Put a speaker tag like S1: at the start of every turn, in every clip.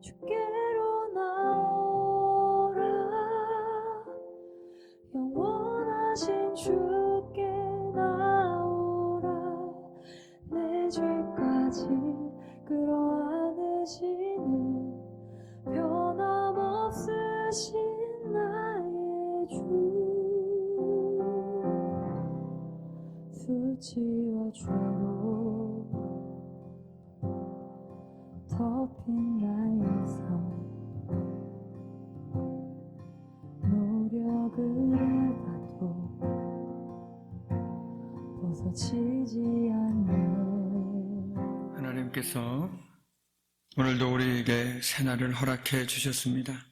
S1: 주께로 나오라. 영원하신 주께 나오라. 내 죄까지 끌어안으시는 변함없으신 나의 주. 수치와 죄로 덮인 나의 삶, 노력을 해봐도 벗어지지 않네.
S2: 하나님께서 오늘도 우리에게 새날을 허락해 주셨습니다.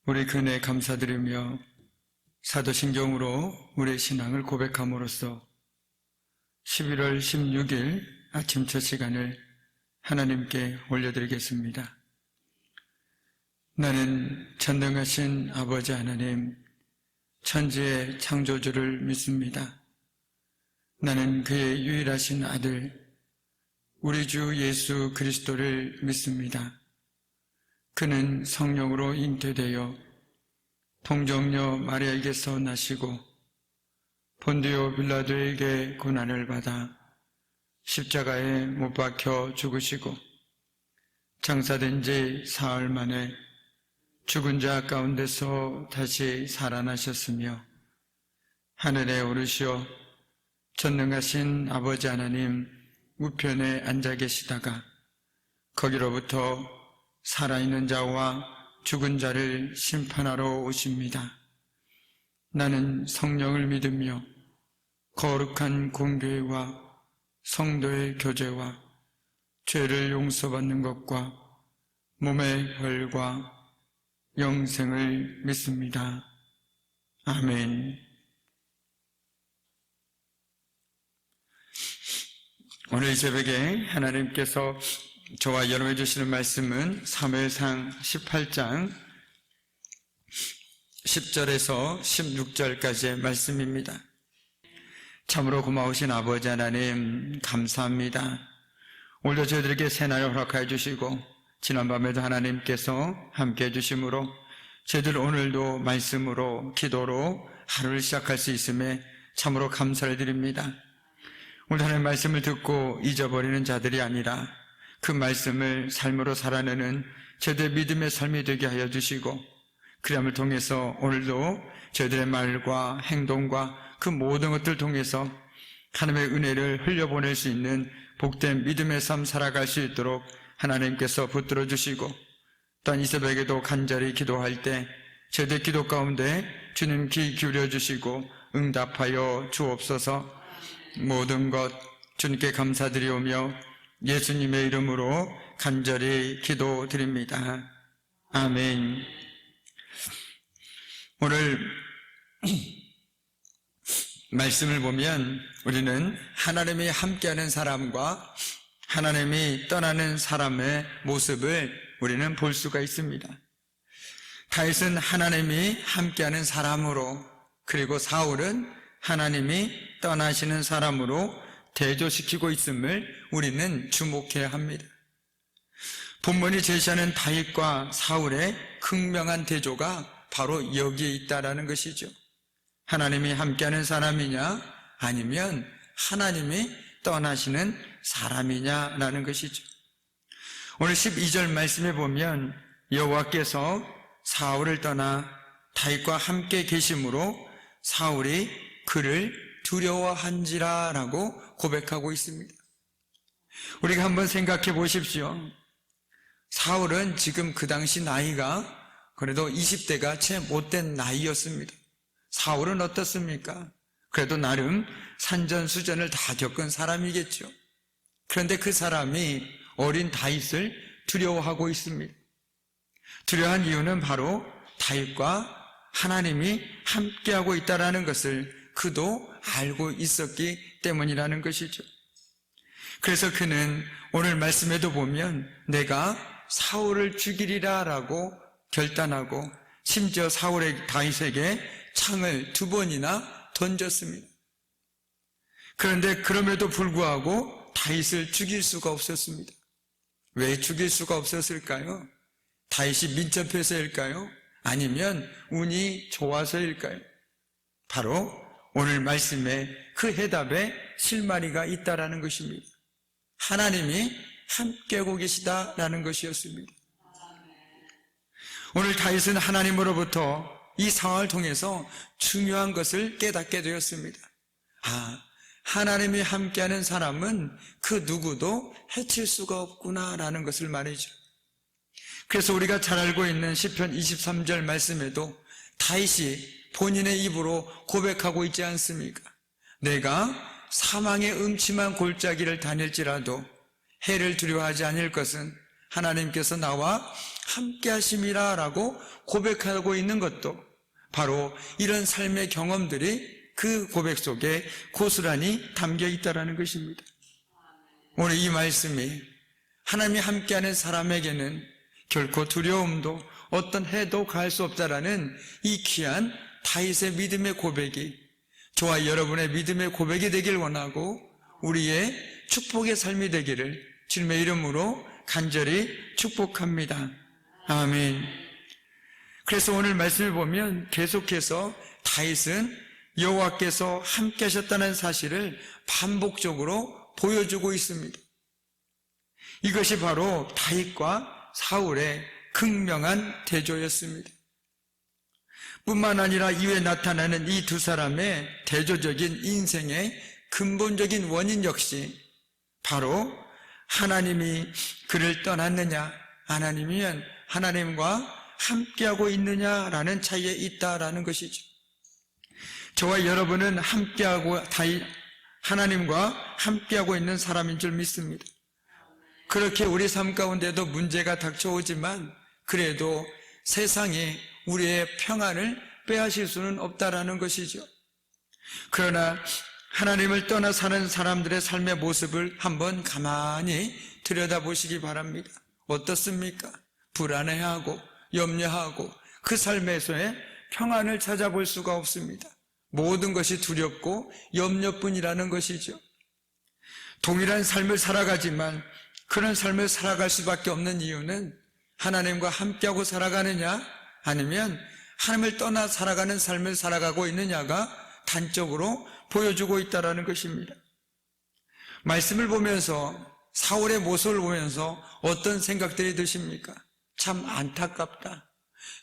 S2: 우리 그 은혜에 감사드리며 사도신경으로 우리의 신앙을 고백함으로써 11월 16일 아침 첫 시간을 하나님께 올려드리겠습니다. 나는 전능하신 아버지 하나님, 천지의 창조주를 믿습니다. 나는 그의 유일하신 아들, 우리 주 예수 그리스도를 믿습니다. 그는 성령으로 잉태되어 동정녀 마리아에게서 나시고 본디오 빌라도에게 고난을 받아 십자가에 못 박혀 죽으시고 장사된 지 사흘 만에 죽은 자 가운데서 다시 살아나셨으며 하늘에 오르시어 전능하신 아버지 하나님 우편에 앉아 계시다가 거기로부터 살아있는 자와 죽은 자를 심판하러 오십니다. 나는 성령을 믿으며 거룩한 공교회와 성도의 교제와 죄를 용서받는 것과 몸의 벌과 영생을 믿습니다. 아멘. 오늘 이 새벽에 하나님께서 저와 여러분에게 주시는 말씀은 사무엘상 18장 10절에서 16절까지의 말씀입니다. 참으로 고마우신 아버지 하나님 감사합니다. 오늘도 저희들에게 새날을 허락하여 주시고 지난밤에도 하나님께서 함께해 주심으로 저희들 오늘도 말씀으로 기도로 하루를 시작할 수 있음에 참으로 감사를 드립니다. 오늘 하나님의 말씀을 듣고 잊어버리는 자들이 아니라 그 말씀을 삶으로 살아내는 저희들의 믿음의 삶이 되게 하여 주시고 그리함을 통해서 오늘도 저희들의 말과 행동과 그 모든 것들을 통해서 하나님의 은혜를 흘려보낼 수 있는 복된 믿음의 삶 살아갈 수 있도록 하나님께서 붙들어 주시고 또한 이 새벽에도 간절히 기도할 때 저희들 기도 가운데 주님 귀 기울여 주시고 응답하여 주옵소서. 모든 것 주님께 감사드리오며 예수님의 이름으로 간절히 기도드립니다. 아멘. 오늘 말씀을 보면 우리는 하나님이 함께하는 사람과 하나님이 떠나는 사람의 모습을 우리는 볼 수가 있습니다. 다윗은 하나님이 함께하는 사람으로, 그리고 사울은 하나님이 떠나시는 사람으로 대조시키고 있음을 우리는 주목해야 합니다. 본문이 제시하는 다윗과 사울의 극명한 대조가 바로 여기에 있다라는 것이죠. 하나님이 함께하는 사람이냐 아니면 하나님이 떠나시는 사람이냐라는 것이죠. 오늘 12절 말씀에 보면 여호와께서 사울을 떠나 다윗과 함께 계심으로 사울이 그를 두려워한지라 라고 고백하고 있습니다. 우리가 한번 생각해 보십시오. 사울은 지금 그 당시 나이가 그래도 20대가 채 못된 나이였습니다. 사울은 어떻습니까? 그래도 나름 산전수전을 다 겪은 사람이겠죠. 그런데 그 사람이 어린 다윗을 두려워하고 있습니다. 두려워한 이유는 바로 다윗과 하나님이 함께하고 있다는 것을 그도 알고 있었기 때문이라는 것이죠. 그래서 그는 오늘 말씀에도 보면 내가 사울을 죽이리라 라고 결단하고 심지어 사울의 다윗에게 창을 2번이나 던졌습니다. 그런데 그럼에도 불구하고 다윗을 죽일 수가 없었습니다. 왜 죽일 수가 없었을까요? 다윗이 민첩해서일까요? 아니면 운이 좋아서일까요? 바로 오늘 말씀에 그 해답에 실마리가 있다라는 것입니다. 하나님이 함께하고 계시다라는 것이었습니다. 오늘 다윗은 하나님으로부터 이 상황을 통해서 중요한 것을 깨닫게 되었습니다. 하나님이 함께하는 사람은 그 누구도 해칠 수가 없구나라는 것을 말이죠. 그래서 우리가 잘 알고 있는 시편 23절 말씀에도 다윗이 본인의 입으로 고백하고 있지 않습니까? 내가 사망의 음침한 골짜기를 다닐지라도 해를 두려워하지 않을 것은 하나님께서 나와 함께 하심이라 라고 고백하고 있는 것도 바로 이런 삶의 경험들이 그 고백 속에 고스란히 담겨 있다는 것입니다. 오늘 이 말씀이 하나님이 함께하는 사람에게는 결코 두려움도 어떤 해도 가할 수 없다라는 이 귀한 다윗의 믿음의 고백이 저와 여러분의 믿음의 고백이 되길 원하고 우리의 축복의 삶이 되기를 주님의 이름으로 간절히 축복합니다. 아멘. 그래서 오늘 말씀을 보면 계속해서 다윗은 여호와께서 함께 하셨다는 사실을 반복적으로 보여주고 있습니다. 이것이 바로 다윗과 사울의 극명한 대조였습니다. 뿐만 아니라 이후에 나타나는 이 두 사람의 대조적인 인생의 근본적인 원인 역시 바로 하나님이 그를 떠났느냐, 하나님이면 하나님과 함께하고 있느냐라는 차이에 있다라는 것이죠. 저와 여러분은 하나님과 함께하고 있는 사람인 줄 믿습니다. 그렇게 우리 삶 가운데도 문제가 닥쳐오지만 그래도 세상에 우리의 평안을 빼앗을 수는 없다라는 것이죠. 그러나 하나님을 떠나 사는 사람들의 삶의 모습을 한번 가만히 들여다보시기 바랍니다. 어떻습니까? 불안해하고 염려하고 그 삶에서의 평안을 찾아볼 수가 없습니다. 모든 것이 두렵고 염려뿐이라는 것이죠. 동일한 삶을 살아가지만 그런 삶을 살아갈 수밖에 없는 이유는 하나님과 함께하고 살아가느냐 아니면 하나님을 떠나 살아가는 삶을 살아가고 있느냐가 단적으로 보여주고 있다는 것입니다. 말씀을 보면서 사울의 모습을 보면서 어떤 생각들이 드십니까? 참 안타깝다.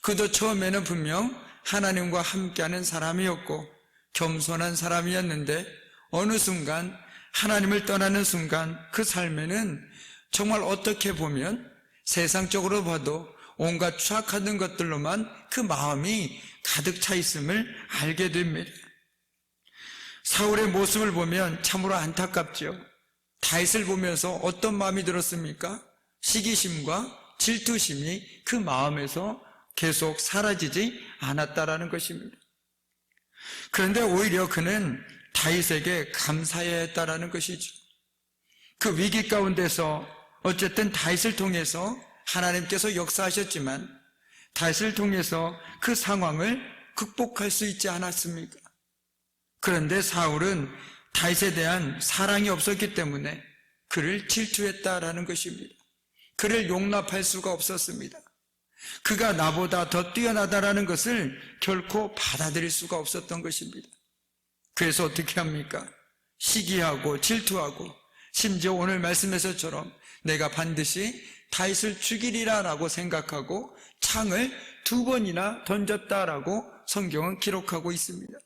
S2: 그도 처음에는 분명 하나님과 함께하는 사람이었고 겸손한 사람이었는데 어느 순간 하나님을 떠나는 순간 그 삶에는 정말 어떻게 보면 세상적으로 봐도 온갖 추악하던 것들로만 그 마음이 가득 차 있음을 알게 됩니다. 사울의 모습을 보면 참으로 안타깝죠. 다윗을 보면서 어떤 마음이 들었습니까? 시기심과 질투심이 그 마음에서 계속 사라지지 않았다라는 것입니다. 그런데 오히려 그는 다윗에게 감사해야 했다라는 것이죠. 그 위기 가운데서 어쨌든 다윗을 통해서 하나님께서 역사하셨지만 다윗을 통해서 그 상황을 극복할 수 있지 않았습니까? 그런데 사울은 다윗에 대한 사랑이 없었기 때문에 그를 질투했다라는 것입니다. 그를 용납할 수가 없었습니다. 그가 나보다 더 뛰어나다라는 것을 결코 받아들일 수가 없었던 것입니다. 그래서 어떻게 합니까? 시기하고 질투하고 심지어 오늘 말씀에서처럼 내가 반드시 다윗을 죽이리라 라고 생각하고 창을 2번이나 던졌다라고 성경은 기록하고 있습니다.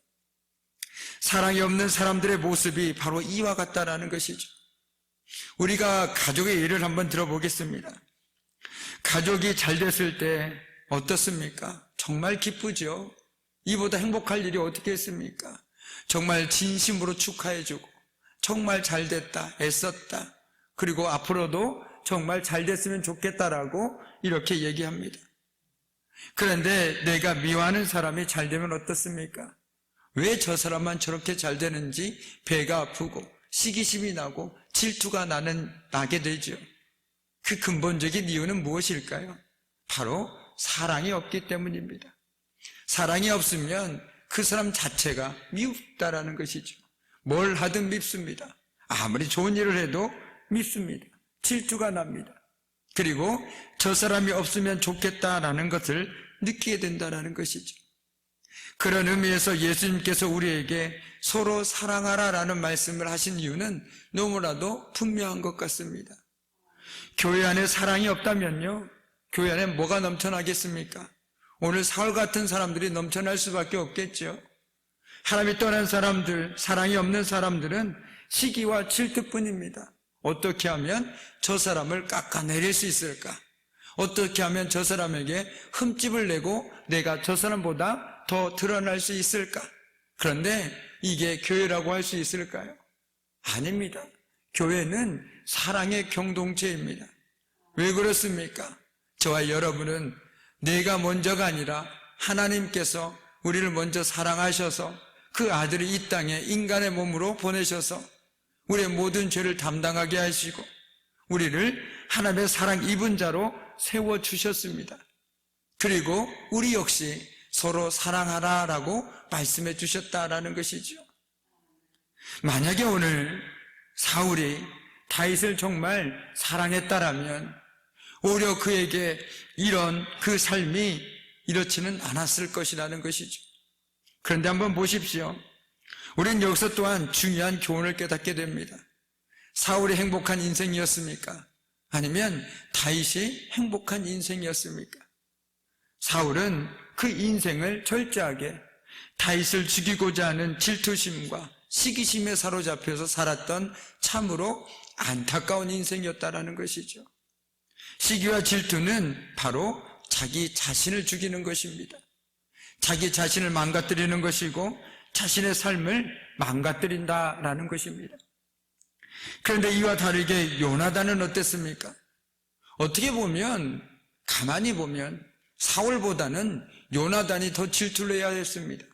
S2: 사랑이 없는 사람들의 모습이 바로 이와 같다라는 것이죠. 우리가 가족의 예를 한번 들어보겠습니다. 가족이 잘 됐을 때 어떻습니까? 정말 기쁘죠. 이보다 행복할 일이 어떻게 있습니까? 정말 진심으로 축하해주고 정말 잘 됐다, 애썼다, 그리고 앞으로도 정말 잘 됐으면 좋겠다라고 이렇게 얘기합니다. 그런데 내가 미워하는 사람이 잘 되면 어떻습니까? 왜 저 사람만 저렇게 잘 되는지 배가 아프고 시기심이 나고 질투가 나게 되죠. 그 근본적인 이유는 무엇일까요? 바로 사랑이 없기 때문입니다. 사랑이 없으면 그 사람 자체가 미웁다라는 것이죠. 뭘 하든 밉습니다. 아무리 좋은 일을 해도 밉습니다. 질투가 납니다. 그리고 저 사람이 없으면 좋겠다라는 것을 느끼게 된다는 것이죠. 그런 의미에서 예수님께서 우리에게 서로 사랑하라라는 말씀을 하신 이유는 너무나도 분명한 것 같습니다. 교회 안에 사랑이 없다면요, 교회 안에 뭐가 넘쳐나겠습니까? 오늘 사울 같은 사람들이 넘쳐날 수밖에 없겠죠. 하나님이 떠난 사람들, 사랑이 없는 사람들은 시기와 질투뿐입니다. 어떻게 하면 저 사람을 깎아내릴 수 있을까? 어떻게 하면 저 사람에게 흠집을 내고 내가 저 사람보다 더 드러날 수 있을까? 그런데 이게 교회라고 할 수 있을까요? 아닙니다. 교회는 사랑의 공동체입니다. 왜 그렇습니까? 저와 여러분은 내가 먼저가 아니라 하나님께서 우리를 먼저 사랑하셔서 그 아들을 이 땅에 인간의 몸으로 보내셔서 우리의 모든 죄를 담당하게 하시고 우리를 하나님의 사랑 입은 자로 세워주셨습니다. 그리고 우리 역시 서로 사랑하라라고 말씀해 주셨다라는 것이죠. 만약에 오늘 사울이 다윗을 정말 사랑했다라면 오히려 그에게 이런 그 삶이 이렇지는 않았을 것이라는 것이죠. 그런데 한번 보십시오. 우리는 여기서 또한 중요한 교훈을 깨닫게 됩니다. 사울이 행복한 인생이었습니까? 아니면 다윗이 행복한 인생이었습니까? 사울은 그 인생을 철저하게 다윗을 죽이고자 하는 질투심과 시기심에 사로잡혀서 살았던 참으로 안타까운 인생이었다라는 것이죠. 시기와 질투는 바로 자기 자신을 죽이는 것입니다. 자기 자신을 망가뜨리는 것이고 자신의 삶을 망가뜨린다라는 것입니다. 그런데 이와 다르게 요나단은 어땠습니까? 어떻게 보면, 가만히 보면 사울보다는 요나단이 더 질투를 해야 했습니다.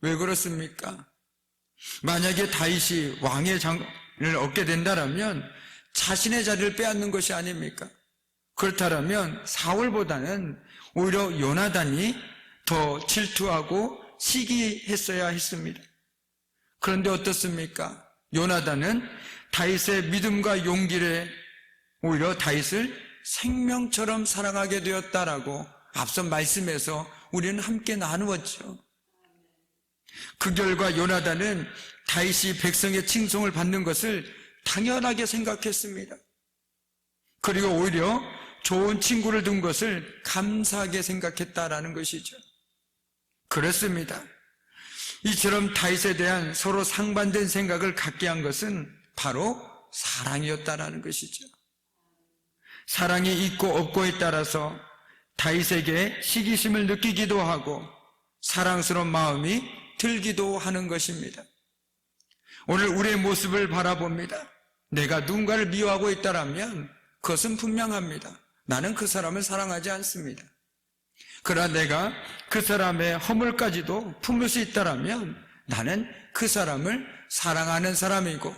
S2: 왜 그렇습니까? 만약에 다윗이 왕의 장을 얻게 된다면 자신의 자리를 빼앗는 것이 아닙니까? 그렇다면 사울보다는 오히려 요나단이 더 질투하고 시기했어야 했습니다. 그런데 어떻습니까? 요나단은 다윗의 믿음과 용기를 오히려 다윗을 생명처럼 사랑하게 되었다라고 앞선 말씀에서 우리는 함께 나누었죠. 그 결과 요나단은 다윗이 백성의 칭송을 받는 것을 당연하게 생각했습니다. 그리고 오히려 좋은 친구를 둔 것을 감사하게 생각했다라는 것이죠. 그렇습니다. 이처럼 다윗에 대한 서로 상반된 생각을 갖게 한 것은 바로 사랑이었다라는 것이죠. 사랑이 있고 없고에 따라서 다윗에게 시기심을 느끼기도 하고 사랑스러운 마음이 들기도 하는 것입니다. 오늘 우리의 모습을 바라봅니다. 내가 누군가를 미워하고 있다면 그것은 분명합니다. 나는 그 사람을 사랑하지 않습니다. 그러나 내가 그 사람의 허물까지도 품을 수 있다면 나는 그 사람을 사랑하는 사람이고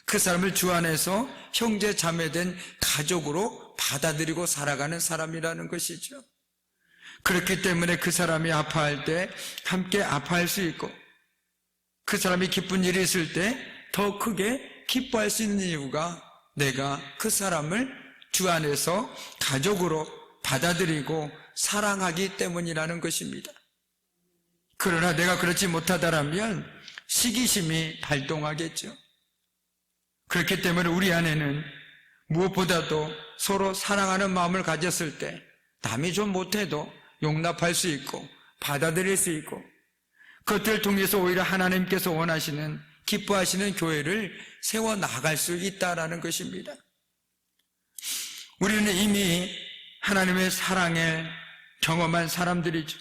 S2: 그 사람을 주 안에서 형제 자매된 가족으로 받아들이고 살아가는 사람이라는 것이죠. 그렇기 때문에 그 사람이 아파할 때 함께 아파할 수 있고 그 사람이 기쁜 일이 있을 때 더 크게 기뻐할 수 있는 이유가 내가 그 사람을 주 안에서 가족으로 받아들이고 사랑하기 때문이라는 것입니다. 그러나 내가 그렇지 못하다면 시기심이 발동하겠죠. 그렇기 때문에 우리 안에는 무엇보다도 서로 사랑하는 마음을 가졌을 때 남이 좀 못해도 용납할 수 있고 받아들일 수 있고 그것들을 통해서 오히려 하나님께서 원하시는 기뻐하시는 교회를 세워나갈 수 있다는 것입니다. 우리는 이미 하나님의 사랑을 경험한 사람들이죠.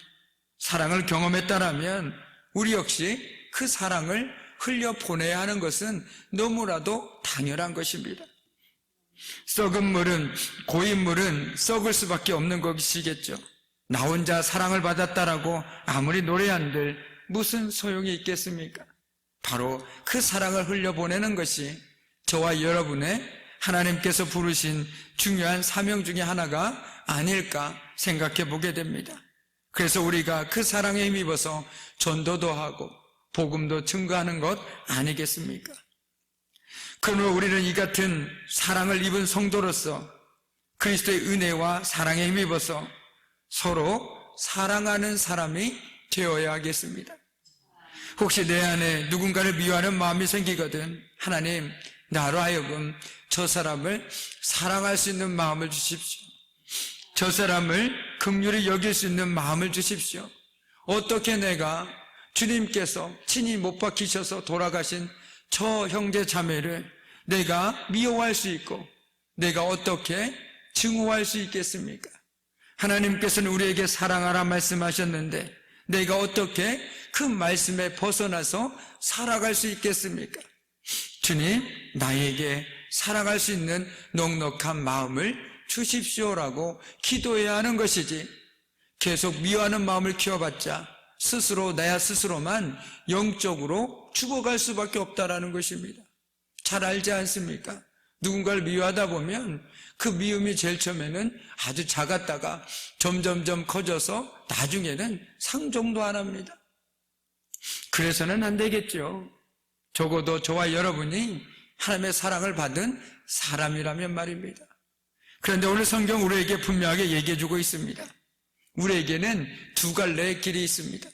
S2: 사랑을 경험했다면 우리 역시 그 사랑을 흘려보내야 하는 것은 너무나도 당연한 것입니다. 썩은 물은, 고인 물은 썩을 수밖에 없는 것이겠죠. 나 혼자 사랑을 받았다라고 아무리 노래한들 무슨 소용이 있겠습니까? 바로 그 사랑을 흘려보내는 것이 저와 여러분의 하나님께서 부르신 중요한 사명 중에 하나가 아닐까 생각해 보게 됩니다. 그래서 우리가 그 사랑에 힘입어서 전도도 하고 복음도 증거하는 것 아니겠습니까? 그러므로 우리는 이 같은 사랑을 입은 성도로서 그리스도의 은혜와 사랑에 힘입어서 서로 사랑하는 사람이 되어야 하겠습니다. 혹시 내 안에 누군가를 미워하는 마음이 생기거든 하나님, 나로 하여금 저 사람을 사랑할 수 있는 마음을 주십시오. 저 사람을 긍휼히 여길 수 있는 마음을 주십시오. 어떻게 내가 주님께서 친히 못 박히셔서 돌아가신 저 형제 자매를 내가 미워할 수 있고 내가 어떻게 증오할 수 있겠습니까? 하나님께서는 우리에게 사랑하라 말씀하셨는데 내가 어떻게 그 말씀에 벗어나서 살아갈 수 있겠습니까? 주님, 나에게 사랑할 수 있는 넉넉한 마음을 주십시오라고 기도해야 하는 것이지, 계속 미워하는 마음을 키워봤자 스스로 나야 스스로만 영적으로 죽어갈 수밖에 없다라는 것입니다. 잘 알지 않습니까? 누군가를 미워하다 보면 그 미움이 제일 처음에는 아주 작았다가 점점점 커져서 나중에는 상종도 안 합니다. 그래서는 안 되겠죠. 적어도 저와 여러분이 하나님의 사랑을 받은 사람이라면 말입니다. 그런데 오늘 성경 우리에게 분명하게 얘기해주고 있습니다. 우리에게는 두 갈래의 길이 있습니다.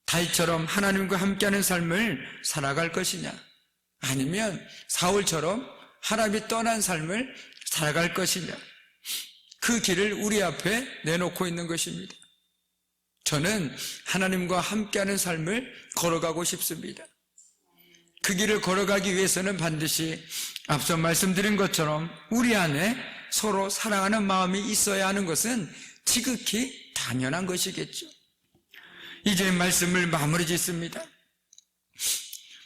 S2: 다윗처럼 하나님과 함께하는 삶을 살아갈 것이냐, 아니면 사울처럼 하나님이 떠난 삶을 살아갈 것이냐, 그 길을 우리 앞에 내놓고 있는 것입니다. 저는 하나님과 함께하는 삶을 걸어가고 싶습니다. 그 길을 걸어가기 위해서는 반드시 앞서 말씀드린 것처럼 우리 안에 서로 사랑하는 마음이 있어야 하는 것은 지극히 당연한 것이겠죠. 이제 말씀을 마무리 짓습니다.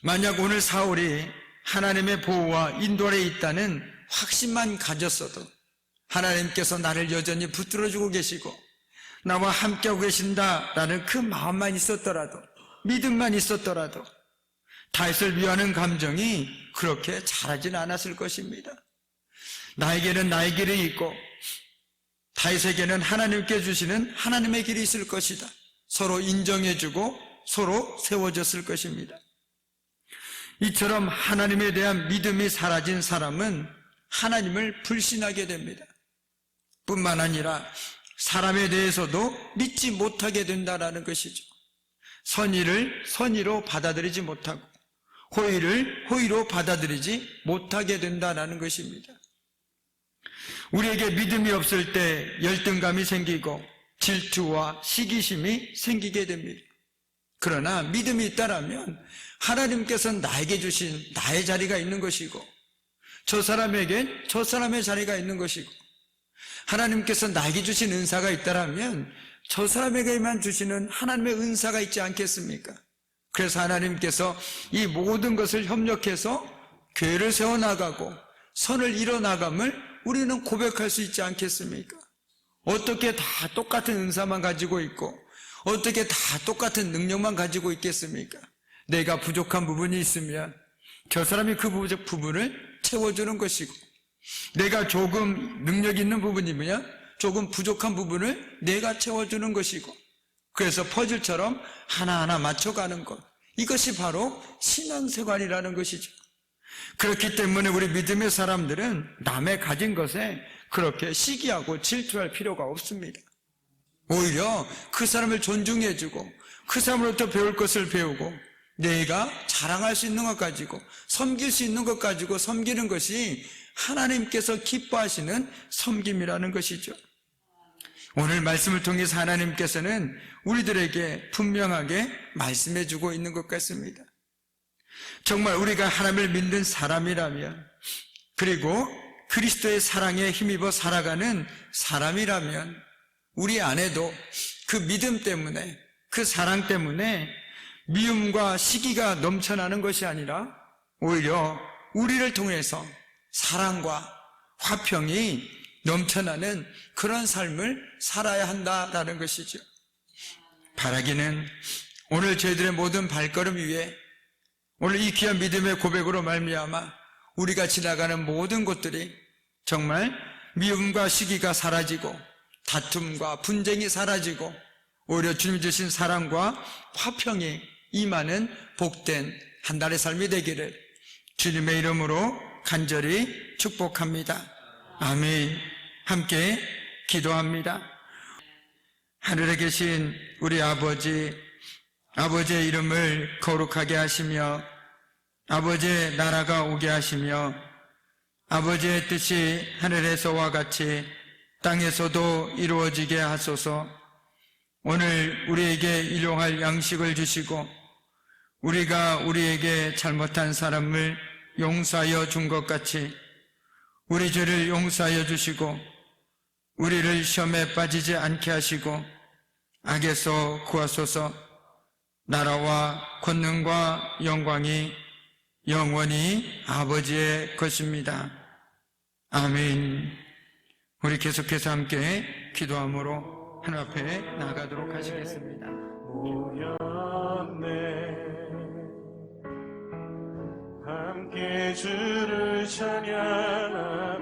S2: 만약 오늘 사울이 하나님의 보호와 인도 아래 있다는 확신만 가졌어도, 하나님께서 나를 여전히 붙들어주고 계시고 나와 함께하고 계신다라는 그 마음만 있었더라도, 믿음만 있었더라도 다윗을 미워하는 감정이 그렇게 자라진 않았을 것입니다. 나에게는 나의 길이 있고 다윗에게는 하나님께 주시는 하나님의 길이 있을 것이다. 서로 인정해주고 서로 세워졌을 것입니다. 이처럼 하나님에 대한 믿음이 사라진 사람은 하나님을 불신하게 됩니다. 뿐만 아니라 사람에 대해서도 믿지 못하게 된다는 것이죠. 선의를 선의로 받아들이지 못하고 호의를 호의로 받아들이지 못하게 된다는 것입니다. 우리에게 믿음이 없을 때 열등감이 생기고 질투와 시기심이 생기게 됩니다. 그러나 믿음이 있다라면 하나님께서 나에게 주신 나의 자리가 있는 것이고 저 사람에겐 저 사람의 자리가 있는 것이고, 하나님께서 나에게 주신 은사가 있다라면 저 사람에게만 주시는 하나님의 은사가 있지 않겠습니까? 그래서 하나님께서 이 모든 것을 협력해서 교회를 세워나가고 선을 이뤄나감을 우리는 고백할 수 있지 않겠습니까? 어떻게 다 똑같은 은사만 가지고 있고 어떻게 다 똑같은 능력만 가지고 있겠습니까? 내가 부족한 부분이 있으면 저 사람이 그 부분을 채워주는 것이고, 내가 조금 능력 있는 부분이면 조금 부족한 부분을 내가 채워주는 것이고, 그래서 퍼즐처럼 하나하나 맞춰가는 것, 이것이 바로 신앙생활이라는 것이죠. 그렇기 때문에 우리 믿음의 사람들은 남의 가진 것에 그렇게 시기하고 질투할 필요가 없습니다. 오히려 그 사람을 존중해주고 그 사람으로부터 배울 것을 배우고 내가 자랑할 수 있는 것 가지고 섬길 수 있는 것 가지고 섬기는 것이 하나님께서 기뻐하시는 섬김이라는 것이죠. 오늘 말씀을 통해서 하나님께서는 우리들에게 분명하게 말씀해주고 있는 것 같습니다. 정말 우리가 하나님을 믿는 사람이라면, 그리고 그리스도의 사랑에 힘입어 살아가는 사람이라면 우리 안에도 그 믿음 때문에, 그 사랑 때문에 미움과 시기가 넘쳐나는 것이 아니라 오히려 우리를 통해서 사랑과 화평이 넘쳐나는 그런 삶을 살아야 한다라는 것이죠. 바라기는 오늘 저희들의 모든 발걸음 위에 오늘 이 귀한 믿음의 고백으로 말미암아 우리가 지나가는 모든 곳들이 정말 미움과 시기가 사라지고 다툼과 분쟁이 사라지고 오히려 주님 주신 사랑과 화평이 임하는 복된 한 달의 삶이 되기를 주님의 이름으로 간절히 축복합니다. 아멘. 함께 기도합니다. 하늘에 계신 우리 아버지, 아버지의 이름을 거룩하게 하시며 아버지의 나라가 오게 하시며 아버지의 뜻이 하늘에서와 같이 땅에서도 이루어지게 하소서. 오늘 우리에게 일용할 양식을 주시고 우리가 우리에게 잘못한 사람을 용서하여 준 것 같이 우리 죄를 용서하여 주시고 우리를 시험에 빠지지 않게 하시고 악에서 구하소서. 나라와 권능과 영광이 영원히 아버지의 것입니다. 아멘. 우리 계속해서 함께 기도함으로 하늘 앞에 나가도록 하시겠습니다.
S3: 모였네 함께 주를 찬양하리